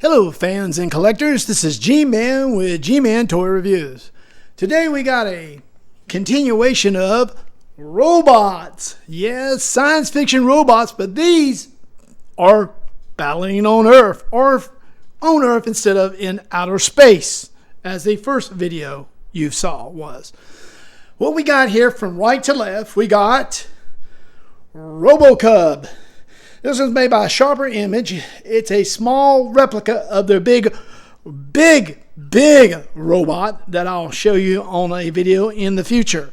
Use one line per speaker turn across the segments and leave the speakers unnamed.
Hello fans and collectors, this is G-Man with G-Man Toy Reviews. Today we got a continuation of robots. Yes, science fiction robots, but these are battling on Earth, or on Earth instead of in outer space, as the first video you saw was. What we got here from right to left, we got RoboCub. This was made by Sharper Image. It's a small replica of their big robot that I'll show you on a video in the future.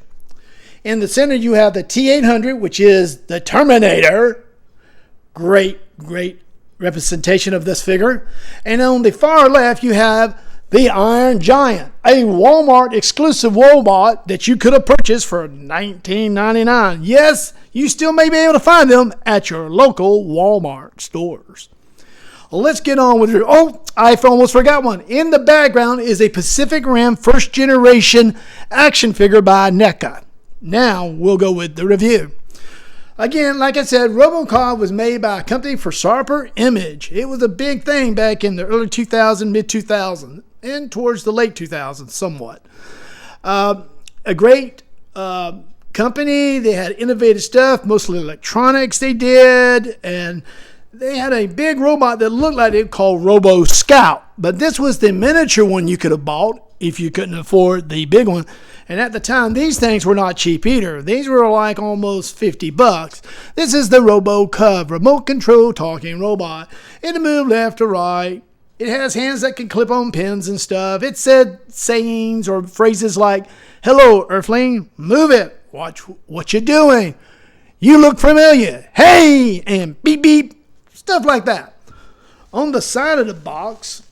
In the center, you have the T-800, which is the Terminator. Great representation of this figure. And on the far left, you have the Iron Giant, a Walmart exclusive robot that you could have purchased for $19.99. Yes, you still may be able to find them at your local Walmart stores. Let's get on with it. Oh, I almost forgot one. In the background is a Pacific Rim first generation action figure by NECA. Now we'll go with the review. Again, like I said, RoboCub was made by a company for Sharper Image. It was a big thing back in the early 2000s, mid-2000s, and towards the late 2000s somewhat. A great company. They had innovative stuff, mostly electronics they did, and they had a big robot that looked like it called Robo Scout. But this was the miniature one you could have bought if you couldn't afford the big one. And at the time, these things were not cheap either. These were like almost $50. This is the RoboCub, remote control talking robot. It'll move left to right. It has hands that can clip on pins and stuff. It said sayings or phrases like, "Hello, Earthling, move it. Watch what you're doing. You look familiar. Hey," and beep, beep, stuff like that. On the side of the box,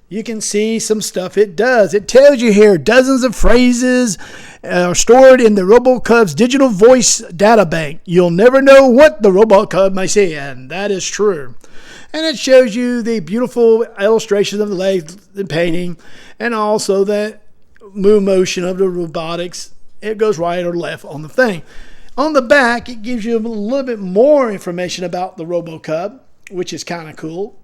you can see some stuff it does. It tells you here dozens of phrases are stored in the RoboCub's digital voice data bank. You'll never know what the RoboCub may say, and that is true. And it shows you the beautiful illustration of the legs, the painting, and also the move motion of the robotics. It goes right or left on the thing. On the back, it gives you a little bit more information about the RoboCub, which is kind of cool.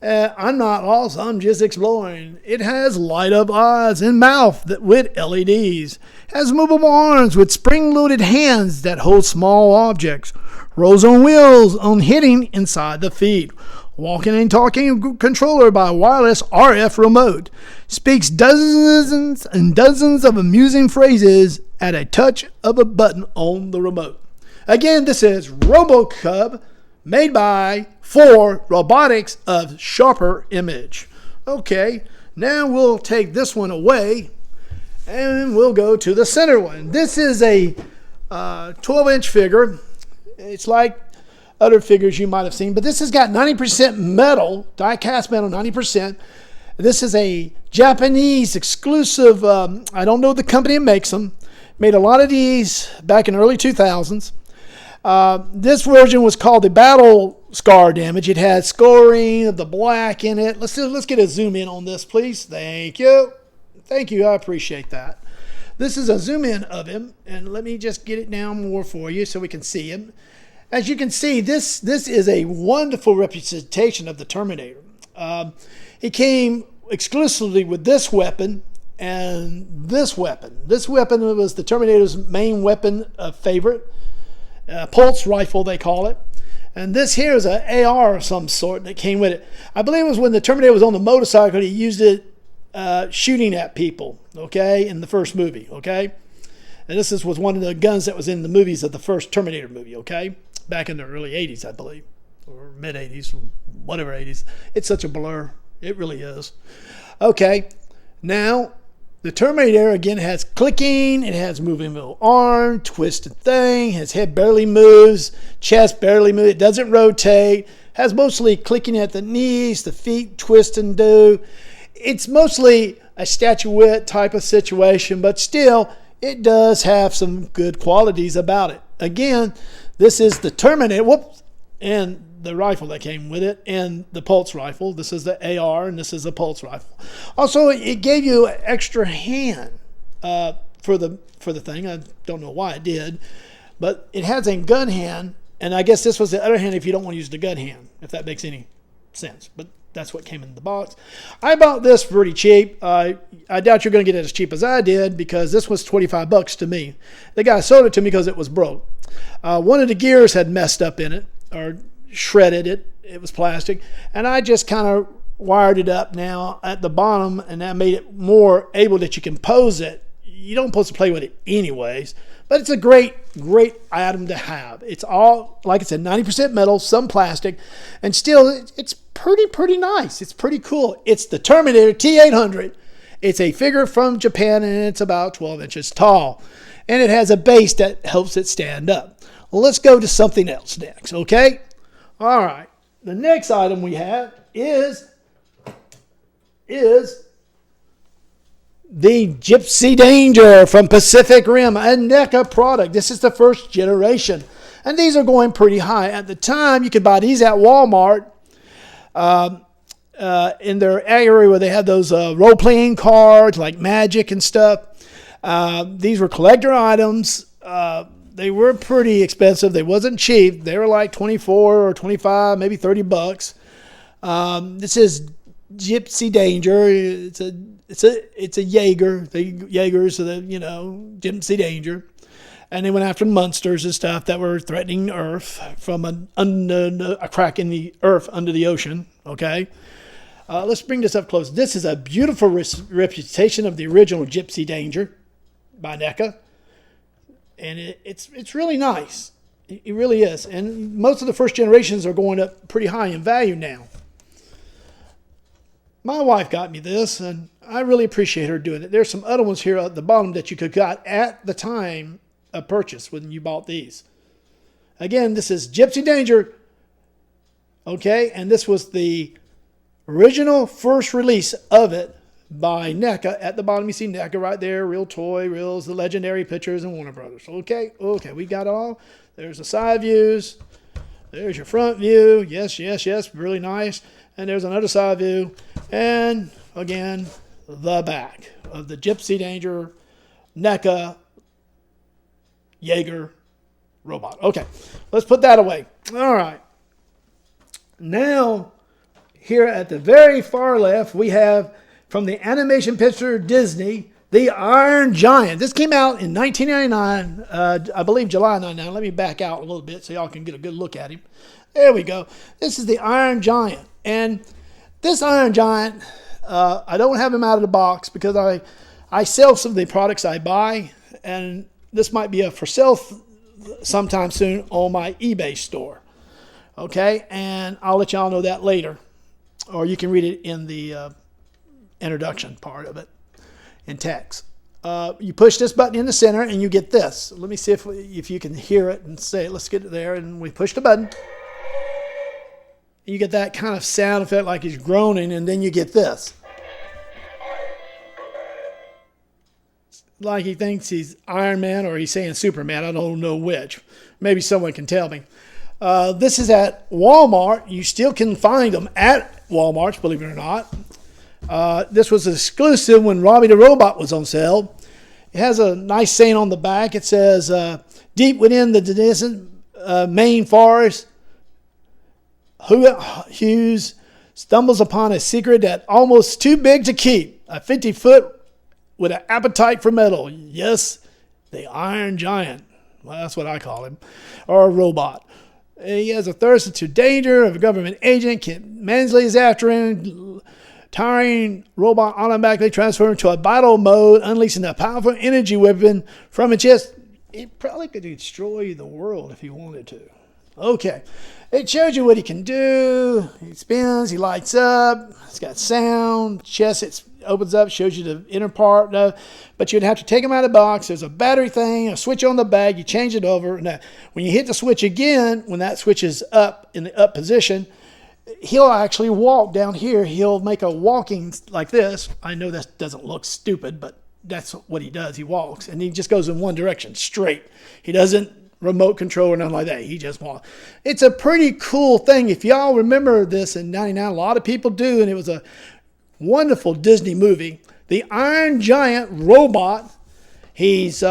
I'm not lost, I'm just exploring. It has light-up eyes and mouth with LEDs. Has movable arms with spring-loaded hands that hold small objects. Rolls on wheels on hitting inside the feet. Walking and talking controller by wireless RF remote. Speaks dozens and dozens of amusing phrases at a touch of a button on the remote. Again, this is RoboCub, made by for robotics of Sharper Image. Okay, now we'll take this one away and we'll go to the center one. This is a 12-inch figure. It's like other figures you might have seen, but this has got 90% metal, die-cast metal, 90%. This is a Japanese exclusive, I don't know the company that makes them. Made a lot of these back in the early 2000s. This version was called the Battle Scar Damage. It had scoring of the black in it. Let's get a zoom in on this, please. Thank you. Thank you. I appreciate that. This is a zoom in of him, and let me just get it down more for you so we can see him. As you can see, this is a wonderful representation of the Terminator. It came exclusively with this weapon and this weapon. This weapon was the Terminator's main weapon favorite. Pulse rifle, they call it. And this here is an AR of some sort that came with it. I believe it was when the Terminator was on the motorcycle, he used it shooting at people, okay, in the first movie, okay? And this was one of the guns that was in the movies of the first Terminator movie, okay? Back in the early 80s, I believe, or mid-80s, whatever 80s. It's such a blur. It really is. Okay, now the Terminator, again, has clicking. It has moving little arm, twisted thing. His head barely moves. Chest barely moves. It doesn't rotate. Has mostly clicking at the knees. The feet twist and do. It's mostly a statuette type of situation, but still, it does have some good qualities about it. Again, this is the Terminator. Whoops. And the rifle that came with it, and the pulse rifle. This is the AR, and this is the pulse rifle. Also, it gave you an extra hand for the thing. I don't know why it did, but it has a gun hand, and I guess this was the other hand if you don't want to use the gun hand, if that makes any sense. But That's what came in the box. I bought this pretty cheap. I doubt you're going to get it as cheap as I did because this was $25 to me. The guy sold it to me because it was broke. One of the gears had messed up in it or shredded it. It was plastic. And I just kind of wired it up now at the bottom, and that made it more able that you can pose it. You don't supposed to play with it anyways, but it's a great item to have. It's all, like I said, 90% metal, some plastic, and still it's pretty nice. It's pretty cool. It's the Terminator T800. It's a figure from Japan, and it's about 12 inches tall, and it has a base that helps it stand up. Well, let's go to something else next, okay? All right. The next item we have is the Gypsy Danger from Pacific Rim, a NECA product. This is the first generation, and these are going pretty high. At the time, you could buy these at Walmart in their area where they had those role-playing cards like Magic and stuff. These were collector items. They were pretty expensive. They wasn't cheap. They were like 24 or 25, maybe $30. This is Gypsy Danger. It's a Jaeger. The Jaegers are the, Gypsy Danger. And they went after monsters and stuff that were threatening Earth from a crack in the Earth under the ocean. Okay. Let's bring this up close. This is a beautiful representation of the original Gypsy Danger by NECA. And it's really nice. It really is. And most of the first generations are going up pretty high in value now. My wife got me this, and I really appreciate her doing it. There's some other ones here at the bottom that you could got at the time of purchase when you bought these. Again, this is Gypsy Danger. Okay, and this was the original first release of it by NECA. At the bottom, you see NECA right there, Real Toy, Reels, the Legendary Pictures, and Warner Brothers. Okay, we got it all. There's the side views. There's your front view. Yes, really nice. And there's another side view. And again, the back of the Gypsy Danger NECA Jaeger robot. Okay, let's put that away. All right. Now, here at the very far left, we have from the animation picture Disney, the Iron Giant. This came out in 1999, I believe July 99. Let me back out a little bit so y'all can get a good look at him. There we go. This is the Iron Giant. And this Iron Giant, I don't have him out of the box because I sell some of the products I buy, and this might be a for sale sometime soon on my eBay store. Okay, and I'll let y'all know that later, or you can read it in the introduction part of it in text. You push this button in the center and you get this. Let me see if you can hear it and say it. Let's get it there, and we push the button. You get that kind of sound effect like he's groaning, and then you get this. Like he thinks he's Iron Man or he's saying Superman. I don't know which. Maybe someone can tell me. This is at Walmart. You still can find them at Walmart, believe it or not. This was exclusive when Robbie the Robot was on sale. It has a nice saying on the back. It says, deep within the distant Maine forest, Hughes stumbles upon a secret that almost too big to keep. A 50-foot with an appetite for metal. Yes, the Iron Giant. Well, that's what I call him. Or a robot. He has a thirst to danger of a government agent. Kit Mansley is after him. Tiring robot automatically transformed to a battle mode, unleashing a powerful energy weapon from its chest. It probably could destroy the world if he wanted to. Okay. It shows you what he can do. He spins, he lights up, it's got sound, chest, it opens up, shows you the inner part. But you'd have to take him out of the box. There's a battery thing, a switch on the bag, you change it over. Now, when you hit the switch again, when that switch is up in the up position, he'll actually walk down here. He'll make a walking like this. I know that doesn't look stupid, but that's what he does. He walks, and he just goes in one direction, straight. He doesn't remote control or nothing like that. He just walks. It's a pretty cool thing. If y'all remember this in 99, a lot of people do, and it was a wonderful Disney movie. The Iron Giant robot. He's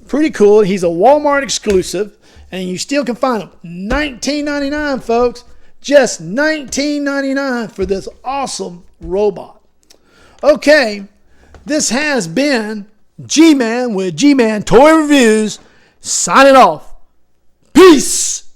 pretty cool. He's a Walmart exclusive, and you still can find him. $19.99, folks. Just $19.99 for this awesome robot. Okay, this has been G-Man with G-Man Toy Reviews, signing off. Peace!